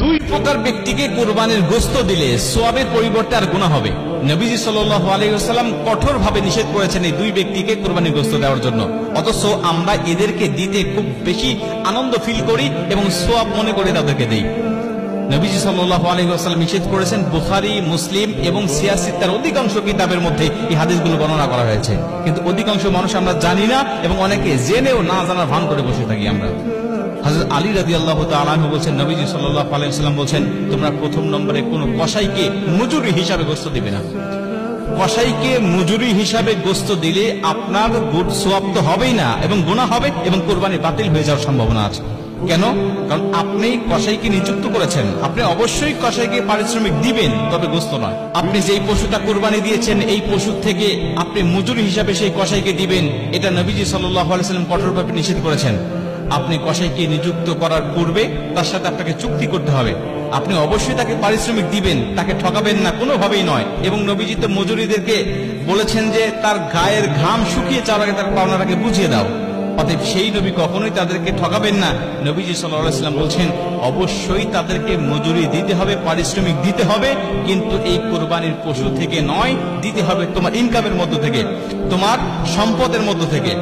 দুই প্রকার ব্যক্তিকে কুরবানির গোশত দিলে সওয়াবের পরিবর্তে আর গুনাহ হবে। নবীজি সাল্লাল্লাহু আলাইহি ওয়াসাল্লাম কঠোরভাবে নিষেধ করেছেন এই দুই ব্যক্তিকে কুরবানির গোশত দেওয়ার জন্য, অথচ আমরা এদেরকে দিতে খুব বেশি আনন্দ ফিল করি এবং সওয়াব মনে করে তাদেরকে দেই। নবীজি সাল্লাল্লাহু আলাইহি ওয়াসাল্লাম নিষেধ করেছেন। বুখারী, মুসলিম এবং সিয়াসিত্তার অধিকাংশ কিতাবের মধ্যে এই হাদিসগুলো বর্ণনা করা হয়েছে, কিন্তু অধিকাংশ মানুষ আমরা জানি না এবং অনেকে জেনেও না জানার ভান করে বসে থাকি আমরা। হযরত আলী রাদিয়াল্লাহু তাআলা আনহু বলেন, নবীজি সাল্লাল্লাহু আলাইহি ওয়াসাল্লাম বলেন, তোমরা প্রথম নম্বরে কোনো কসাইকে মজুরি হিসাবে গোশত দিবে না। কসাইকে মজুরি হিসাবে গোশত দিলে আপনার সওয়াব তো হবেই না এবং গুনাহ হবে এবং কুরবানি বাতিল হয়ে যাওয়ার সম্ভাবনা আছে। কেন? কারণ আপনি কসাইকে নিযুক্ত করেছেন, আপনি অবশ্যই কসাইকে পারিশ্রমিক দিবেন, তবে গোশত নয়। আপনি যেই পশুটা কুরবানি দিয়েছেন এই পশু থেকে আপনি মজুরি হিসাবে সেই কসাইকে দিবেন, এটা নবীজি সাল্লাল্লাহু আলাইহি ওয়াসাল্লাম কঠোরভাবে নিষেধ করেছেন। আপনি কসাইকে নিযুক্ত করার পূর্বে তার সাথে আপনাকে চুক্তি করতে হবে, আপনি অবশ্যই তাকে পারিশ্রমিক দিবেন, তাকে ঠকাবেন না, কোনোভাবেই নয়। এবং নবীজি তো মজুরিদেরকে বলেছেন যে তার গায়ের ঘাম শুকিয়ে যাওয়ার আগে তার পাওনাটাকে বুঝিয়ে দাও। অতএব সেই নবী কখনোই তাদেরকে ঠকাবেন না। নবীজি সাল্লাল্লাহু আলাইহি ওয়াসাল্লাম বলছেন অবশ্যই তাদেরকে মজুরি দিতে হবে, পারিশ্রমিক দিতে হবে, কিন্তু এই কুরবানির পশু থেকে নয়, দিতে হবে তোমার ইনকামের মধ্য থেকে, তোমার সম্পদের মধ্য থেকে।